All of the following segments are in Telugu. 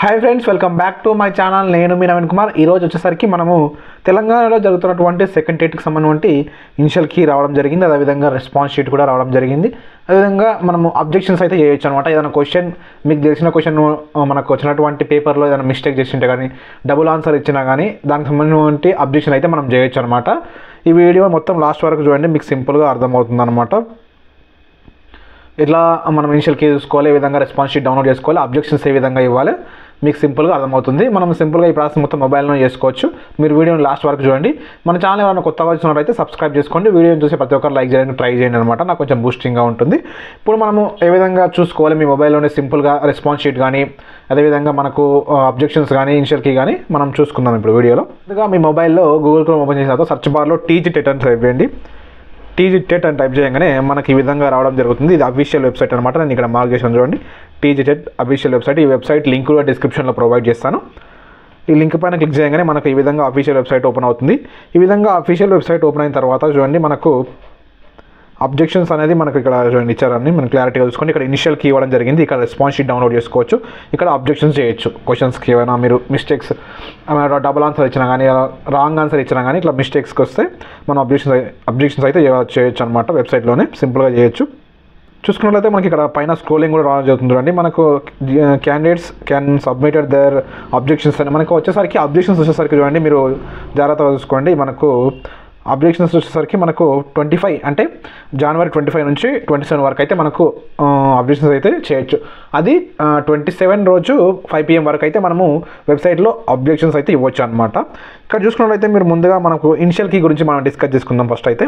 Hi friends, welcome back to my channel. నేను మీ నవీన్ కుమార్. ఈరోజు వచ్చేసరికి మనము తెలంగాణలో జరుగుతున్నటువంటి సెకండ్ టేట్కి సంబంధించి ఇనిషియల్ కీ రావడం జరిగింది. అదేవిధంగా రెస్పాన్స్ షీట్ కూడా రావడం జరిగింది. అదేవిధంగా మనము అబ్జెక్షన్స్ అయితే చేయొచ్చు అనమాట. ఏదైనా క్వశ్చన్ మీకు తెలిసిన క్వశ్చన్ మనకు వచ్చినటువంటి పేపర్లో ఏదైనా మిస్టేక్ చేసింటే కానీ, డబుల్ ఆన్సర్ ఇచ్చినా కానీ దానికి సంబంధించిన అబ్జెక్షన్ అయితే మనం చేయొచ్చు అనమాట. ఈ వీడియో మొత్తం లాస్ట్ వరకు చూడండి, మీకు సింపుల్గా అర్థమవుతుంది అనమాట. ఇట్లా మనం ఇనిషియల్ కీ చూసుకోవాలి, ఏ విధంగా రెస్పాన్స్ షీట్ డౌన్లోడ్ చేసుకోవాలి, అబ్జెక్షన్స్ ఏ విధంగా ఇవ్వాలి, మీకు సింపుల్గా అర్థమవుతుంది. మనం సింపుల్గా ఈ ప్రాసెస్ మొత్తం మొబైల్లో చేసుకోవచ్చు. మీరు వీడియోని లాస్ట్ వరకు చూడండి. మన ఛానల్ ఏమైనా కొత్తగా వచ్చినట్లయితే సబ్స్క్రైబ్ చేసుకోండి. వీడియోని చూసి ప్రతి ఒక్కరు లైక్ చేయడానికి ట్రై చేయండి అనమాట. నాకు కొంచెం బూస్టింగ్గా ఉంటుంది. ఇప్పుడు మనము ఏ విధంగా చూసుకోవాలి, మీ మొబైల్లోనే సింపుల్గా రెస్పాన్స్ షీట్ కానీ, అదేవిధంగా మనకు అబ్జెక్షన్స్ కానీ, ఇనిషియల్ కీ కానీ మనం చూసుకుందాం ఇప్పుడు వీడియోలో. ముందుగా మీ మొబైల్లో గూగుల్ క్రోమ్ ఓపెన్ చేసిన తర్వాత సెర్చ్ బార్లో టీజీటెట్ అని టైప్ చేయండి. టీజీటెట్ అని టైప్ చేయగానే మనకి ఈ విధంగా రావడం జరుగుతుంది. ఇది అఫీషియల్ వెబ్సైట్ అనమాట. నేను ఇక్కడ మార్క్ చేసాను చూడండి, టీజీటెట్ అఫీషియల్ వెబ్సైట్. ఈ వెబ్సైట్ లింక్ కూడా డిస్క్రిప్షన్లో ప్రొవైడ్ చేస్తాను. ఈ లింక్ పైన క్లిక్ చేయగానే మనకు ఈ విధంగా అఫీషియల్ వెబ్సైట్ ఓపెన్ అవుతుంది. ఈ విధంగా అఫీషియల్ వెబ్సైట్ ఓపెన్ అయిన తర్వాత చూడండి, మనకు అబ్జెక్షన్స్ అనేది మనకు ఇక్కడ చూడండి ఇచ్చారని మనం క్లారిటీగా చూసుకోండి. ఇక్కడ ఇనిషియల్ కీ ఇవ్వడం జరిగింది. ఇక్కడ రెస్పాన్స్ షీట్ డౌన్లోడ్ చేసుకోవచ్చు. ఇక్కడ అబ్జెక్షన్స్ చేయొచ్చు. క్వశ్చన్స్కి ఏమైనా మీరు మిస్టేక్స్, డబుల్ ఆన్సర్ ఇచ్చినా కానీ, రాంగ్ ఆన్సర్ ఇచ్చినా కానీ, ఇట్లా మిస్టేక్స్కి వస్తే మనం అబ్జెక్షన్స్ అయితే చేయొచ్చు అనమాట. వెబ్సైట్లోనే సింపుల్గా చేయొచ్చు. చూసుకున్నట్లయితే మనకి ఇక్కడ పైన స్క్రోలింగ్ కూడా రావడం జరుగుతుంది చూడండి. మనకు candidates can submitted their objections అని మనకు వచ్చేసరికి అబ్జెక్షన్స్ వచ్చేసరికి చూడండి, మీరు జాగ్రత్తగా చూసుకోండి. మనకు అబ్జెక్షన్స్ వచ్చేసరికి మనకు 25 అంటే జనవరి 25 నుంచి 27 వరకు అయితే మనకు అబ్జెక్షన్స్ అయితే చేయొచ్చు. అది 27 రోజు 5 PM వరకు అయితే మనము వెబ్సైట్లో అబ్జెక్షన్స్ అయితే ఇవ్వచ్చు అనమాట. ఇక్కడ చూసుకున్నట్లయితే మీరు ముందుగా మనకు ఇనిషియల్ కీ గురించి మనం డిస్కస్ చేసుకుందాం. ఫస్ట్ అయితే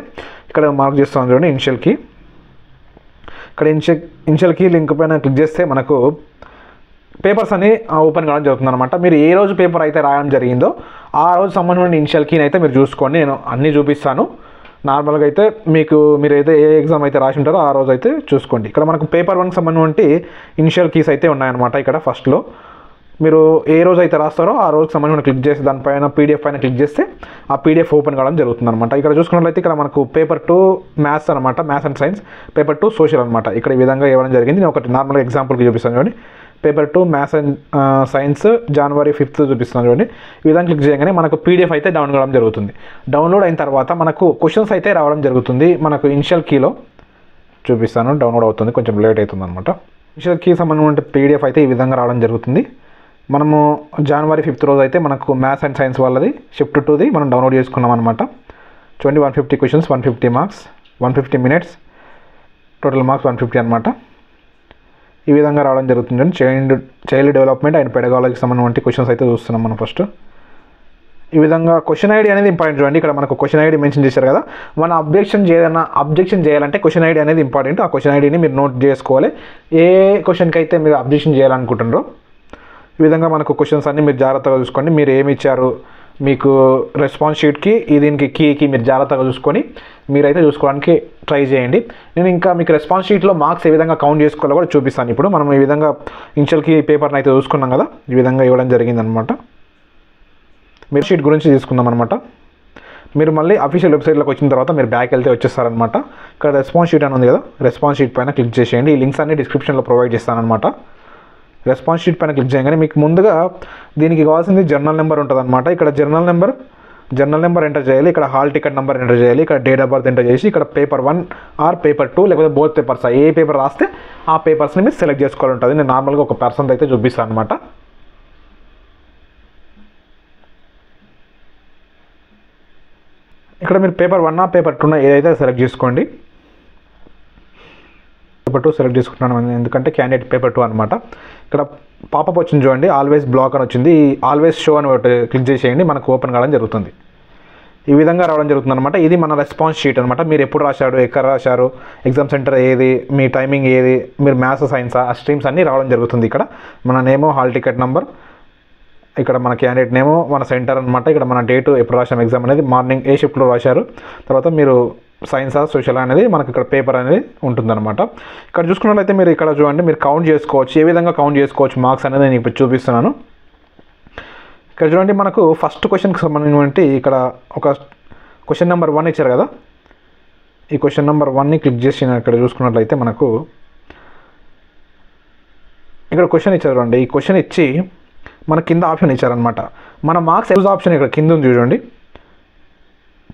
ఇక్కడ మార్క్ చేస్తాం చూడండి ఇనిషియల్ కీ. ఇక్కడ ఇనిషియల్ కీ లింక్ పైన క్లిక్ చేస్తే మనకు పేపర్స్ అని ఓపెన్ కావడం జరుగుతుంది అనమాట. మీరు ఏ రోజు పేపర్ అయితే రాయడం జరిగిందో ఆ రోజు సంబంధించిన ఇనిషియల్ కీని అయితే మీరు చూసుకోండి. నేను అన్నీ చూపిస్తాను. నార్మల్గా అయితే మీరు అయితే ఏ ఎగ్జామ్ అయితే రాసి ఉంటారో ఆ రోజు అయితే చూసుకోండి. ఇక్కడ మనకు పేపర్ 1కి సంబంధించి ఇనిషియల్ కీస్ అయితే ఉన్నాయన్నమాట. ఇక్కడ ఫస్ట్లో మీరు ఏ రోజు అయితే రాస్తారో ఆ రోజుకి సంబంధించిన క్లిక్ చేసి దానిపైన పీడిఎఫ్ పైన క్లిక్ చేస్తే ఆ పీడిఎఫ్ ఓపెన్ కావడం జరుగుతుంది అనమాట. ఇక్కడ చూసుకున్నట్లయితే ఇక్కడ మనకు పేపర్ 2 మ్యాథ్స్ అనమాట, maths and science, paper 2 social అనమాట. ఇక్కడ ఈ విధంగా ఇవ్వడం జరిగింది. నేను ఒకటి నార్మల్గా ఎగ్జాంపుల్కి చూపిస్తాను చూడండి. Paper 2 maths and science January 5th చూపిస్తున్నాను చూడండి. ఈ విధంగా క్లిక్ చేయగానే మనకు పీడిఎఫ్ అయితే డౌన్లోడ్ కావడం జరుగుతుంది. డౌన్లోడ్ అయిన తర్వాత మనకు క్వశ్చన్స్ అయితే రావడం జరుగుతుంది. మనకు ఇనిషియల్ కీలో చూపిస్తాను, డౌన్లోడ్ అవుతుంది, కొంచెం లేట్ అవుతుంది అనమాట. ఇనిషియల్ కీ సంబంధించిన పీడిఎఫ్ అయితే ఈ విధంగా రావడం జరుగుతుంది. మనము జనవరి 5th రోజు అయితే మనకు మ్యాథ్స్ అండ్ సైన్స్ వాళ్ళది షిఫ్ట్ 2ది మనం డౌన్లోడ్ చేసుకున్నాం అనమాట. చూడండి, 150 questions, 150 marks, 150 minutes, total marks 150 అనమాట. ఈ విధంగా రావడం జరుగుతుంది. చైల్డ్ డెవలప్మెంట్ అండ్ పెడగాలజీకి సంబంధించిన క్వశ్చన్స్ అయితే చూస్తున్నాం మనం ఫస్ట్. ఈ విధంగా క్వశ్చన్ ఐడి అనేది ఇంపార్టెంట్ చూడండి. ఇక్కడ మనకు క్వశ్చన్ ఐడి మెన్షన్ చేశారు కదా. మన అబ్జెక్షన్ చేయాలంటే క్వశ్చన్ ఐడి అనేది ఇంపార్టెంట్. ఆ క్వశ్చన్ ఐడిని మీరు నోట్ చేసుకోవాలి. ఏ క్వశ్చన్కి అయితే మీరు అబ్జెక్షన్ చేయాలనుకుంటున్నారో ఈ విధంగా మనకు క్వశ్చన్స్ అన్నీ మీరు జాగ్రత్తగా చూసుకోండి. మీరు ఏమి ఇచ్చారు మీకు రెస్పాన్స్ షీట్కి, దీనికి కీకి మీరు జాగ్రత్తగా చూసుకొని మీరైతే చూసుకోవడానికి ట్రై చేయండి. నేను ఇంకా మీకు రెస్పాన్స్ షీట్లో మార్క్స్ ఏ విధంగా కౌంట్ చేసుకోవాలో కూడా చూపిస్తాను. ఇప్పుడు మనం ఈ విధంగా ఇనిషియల్ కీ పేపర్ని అయితే చూసుకున్నాం కదా, ఈ విధంగా ఇవ్వడం జరిగిందనమాట. మీరు షీట్ గురించి తీసుకుందాం అనమాట. మీరు మళ్ళీ అఫీషియల్ వెబ్సైట్లోకి వచ్చిన తర్వాత మీరు బ్యాక్ వెళ్తే వచ్చేస్తారనమాట. ఇక్కడ రెస్పాన్స్ షీట్ అని ఉంది కదా, రెస్పాన్స్ షీట్ పైన క్లిక్ చేసేయండి. ఈ లింక్స్ అన్ని డిస్క్రిప్షన్లో ప్రొవైడ్ చేస్తానమాట. రెస్పాన్స్ షీట్ పైన క్లిక్ చేయగానే మీకు ముందుగా దీనికి కావాల్సింది జర్నల్ నెంబర్ ఉంటుంది అనమాట. ఇక్కడ జర్నల్ నెంబర్ ఎంటర్ చేయాలి. ఇక్కడ హాల్ టికెట్ నెంబర్ ఎంటర్ చేయాలి. ఇక్కడ డేట్ ఆఫ్ బర్త్ ఎంటర్ చేసి ఇక్కడ పేపర్ 1 ఆర్ పేపర్ 2 లేకపోతే బోత్ పేపర్స్, ఏ పేపర్ రాస్తే ఆ పేపర్స్ని మీరు సెలెక్ట్ చేసుకోవాలి ఉంటుంది. నేను నార్మల్గా ఒక పర్సన్ అయితే చూపిస్తాను అనమాట. ఇక్కడ మీరు పేపర్ 1 పేపర్ 2 ఏదైతే సెలెక్ట్ చేసుకోండి. పేపర్ 2 సెలెక్ట్ చేసుకుంటున్నాను ఎందుకంటే క్యాండిడేట్ పేపర్ 2 అనమాట. ఇక్కడ పాపప్ వచ్చింది చూడండి, ఆల్వేస్ బ్లాక్ అని వచ్చింది. ఆల్వేస్ షో అని ఒకటి క్లిక్ చేసేయండి, మనకు ఓపెన్ కావడం జరుగుతుంది. ఈ విధంగా రావడం జరుగుతుంది అనమాట. ఇది మన రెస్పాన్స్ షీట్ అనమాట. మీరు ఎప్పుడు రాశారు, ఎక్కడ రాశారు, ఎగ్జామ్ సెంటర్ ఏది, మీ టైమింగ్ ఏది, మీరు మ్యాథ్స్ సైన్సా, ఆ స్ట్రీమ్స్ అన్నీ రావడం జరుగుతుంది. ఇక్కడ మన నేమో, హాల్ టికెట్ నెంబర్, ఇక్కడ మన క్యాండిడేట్ నేమో, మన సెంటర్ అనమాట. ఇక్కడ మన డేటు, ఎప్పుడు రాసాం ఎగ్జామ్ అనేది, మార్నింగ్ ఏ షిఫ్ట్లో రాశారు, తర్వాత మీరు సైన్సా సోషల్ అనేది మనకి ఇక్కడ పేపర్ అనేది ఉంటుందన్నమాట. ఇక్కడ చూసుకున్నట్లయితే మీరు ఇక్కడ చూడండి, మీరు కౌంట్ చేసుకోవచ్చు. ఏ విధంగా కౌంట్ చేసుకోవచ్చు మార్క్స్ అనేది నేను ఇప్పుడు చూపిస్తున్నాను. ఇక్కడ చూడండి, మనకు ఫస్ట్ క్వశ్చన్కి సంబంధించి ఇక్కడ ఒక క్వశ్చన్ నెంబర్ 1 ఇచ్చారు కదా. ఈ క్వశ్చన్ నెంబర్ 1ని క్లిక్ చేసి ఇక్కడ చూసుకున్నట్లయితే మనకు ఇక్కడ క్వశ్చన్ ఇచ్చారు చూడండి. ఈ క్వశ్చన్ ఇచ్చి మన కింద ఆప్షన్ ఇచ్చారనమాట. మన మార్క్స్ చూస్ ఆప్షన్ ఇక్కడ కింద ఉంది చూడండి,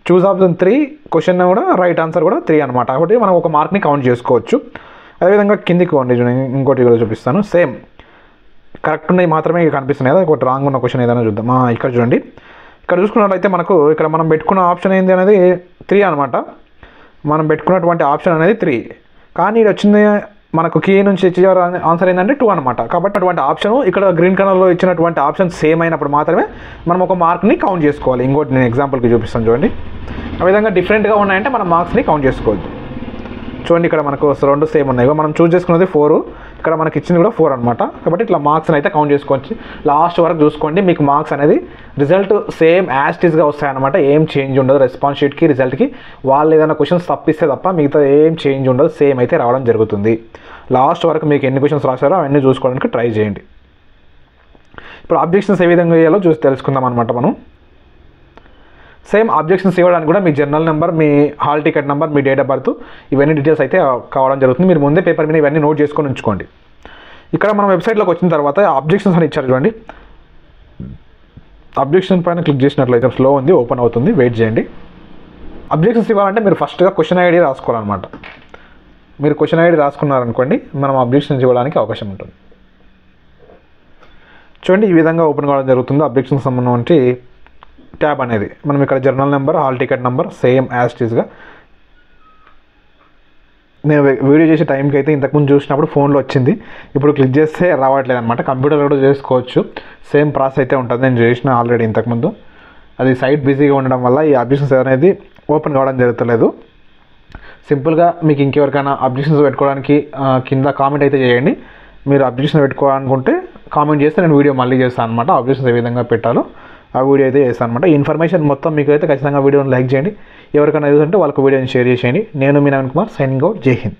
చూస్ ఆప్షన్ 3, క్వశ్చన్ కూడా రైట్ ఆన్సర్ కూడా 3 అనమాట. కాబట్టి మనం ఒక మార్క్ని కౌంట్ చేసుకోవచ్చు. అదేవిధంగా కిందికి పోండి, ఇంకోటి కూడా చూపిస్తాను. సేమ్ కరెక్ట్ ఉన్నాయి మాత్రమే ఇక్కడ కనిపిస్తున్నాయి కదా, ఇంకోటి రాంగ్ ఉన్న క్వశ్చన్ ఏదైనా చూద్దాం. ఇక్కడ చూడండి, ఇక్కడ చూసుకున్నట్లయితే మనకు ఇక్కడ మనం పెట్టుకున్న ఆప్షన్ ఏంటి అనేది 3 అనమాట. మనం పెట్టుకున్నటువంటి ఆప్షన్ అనేది 3, కానీ ఇది వచ్చింది మనకు కీ నుంచి ఇచ్చే ఆన్సర్ ఏంటంటే 2 అనమాట. కాబట్టి అటువంటి ఆప్షన్ ఇక్కడ గ్రీన్ కలర్లో ఇచ్చినటువంటి ఆప్షన్ సేమ్ అయినప్పుడు మాత్రమే మనం ఒక మార్క్ని కౌంట్ చేసుకోవాలి. ఇంకోటి నేను ఎగ్జాంపుల్కి చూపిస్తాను చూడండి. ఆ విధంగా డిఫరెంట్గా ఉన్నాయంటే మనం మార్క్స్ని కౌంట్ చేసుకోవద్దు. చూడండి, ఇక్కడ మనకు 2 సేమ్ ఉన్నాయి. మనం చూస్ చేసుకున్నది 4, ఇక్కడ మనకి ఇచ్చింది కూడా 4 అనమాట. కాబట్టి ఇట్లా మార్క్స్ని అయితే కౌంట్ చేసుకోవచ్చు. లాస్ట్ వరకు చూసుకోండి, మీకు మార్క్స్ అనేది రిజల్ట్ సేమ్ యాస్టీస్గా వస్తాయన్నమాట. ఏం చేంజ్ ఉండదు రెస్పాన్స్ షీట్కి, రిజల్ట్కి. వాళ్ళు ఏదైనా క్వశ్చన్స్ తప్పిస్తే తప్ప మిగతా ఏం చేంజ్ ఉండదు, సేమ్ అయితే రావడం జరుగుతుంది. లాస్ట్ వరకు మీకు ఎన్ని క్వశ్చన్స్ రాశారో అవన్నీ చూసుకోవడానికి ట్రై చేయండి. ఇప్పుడు ఆబ్జెక్షన్స్ ఏ విధంగా వేయాలో తెలుసుకుందాం అనమాట మనం. సేమ్ ఆబ్జెక్షన్స్ ఇవ్వడానికి కూడా మీ జర్నల్ నెంబర్, మీ హాల్ టికెట్ నెంబర్, మీ డేట్ ఆఫ్ బర్త్, ఇవన్నీ డీటెయిల్స్ అయితే కావడం జరుగుతుంది. మీరు ముందే పేపర్ మీద ఇవన్నీ నోట్ చేసుకొని ఉంచుకోండి. ఇక్కడ మనం వెబ్సైట్లోకి వచ్చిన తర్వాత ఆబ్జెక్షన్స్ అని ఇచ్చారు చూడండి. అబ్జెక్షన్ పైన క్లిక్ చేసినట్లయితే స్లో ఉంది, ఓపెన్ అవుతుంది, వెయిట్ చేయండి. అబ్జెక్షన్స్ ఇవ్వాలంటే మీరు ఫస్ట్గా క్వశ్చన్ ఐడి రాసుకోవాలన్నమాట. మీరు క్వశ్చన్ ఐడి రాసుకున్నారనుకోండి, మనం అబ్జెక్షన్స్ ఇవ్వడానికి అవకాశం ఉంటుంది. చూడండి, ఈ విధంగా ఓపెన్ కావడం జరుగుతుంది. అబ్జెక్షన్స్ సంబంధించి ట్యాబ్ అనేది మనం ఇక్కడ journal number, hall ticket number same యాస్టీస్గా. నేను వీడియో చేసే టైంకి అయితే ఇంతకుముందు చూసినప్పుడు ఫోన్లో వచ్చింది, ఇప్పుడు క్లిక్ చేస్తే రావట్లేదు అనమాట. కంప్యూటర్ కూడా చేసుకోవచ్చు, సేమ్ ప్రాసెస్ అయితే ఉంటుంది. నేను చేసిన ఆల్రెడీ ఇంతకుముందు, అది సైట్ బిజీగా ఉండడం వల్ల ఈ అబ్జెక్షన్స్ అనేది ఓపెన్ కావడం జరుగుతలేదు. సింపుల్గా మీకు ఇంకెవరికైనా అబ్జెక్షన్స్ పెట్టుకోవడానికి కింద కామెంట్ అయితే చేయండి. మీరు అబ్జెక్షన్ పెట్టుకోవాలనుకుంటే కామెంట్ చేస్తే నేను వీడియో మళ్ళీ చేస్తాను అనమాట. అబ్జెక్షన్స్ ఏ విధంగా పెట్టాలో ఆ వీడియో అయితే చేస్తాను అనమాట. ఈ ఇన్ఫర్మేషన్ మొత్తం మీకు అయితే ఖచ్చితంగా వీడియోని లైక్ చేయండి. ఎవరికైనా యూజ్ ఉంటే వాళ్ళకి వీడియోని షేర్ చేసేయండి. నేను మీ నవీన్ కుమార్, సైనింగ్ అవుట్. జై హింద్.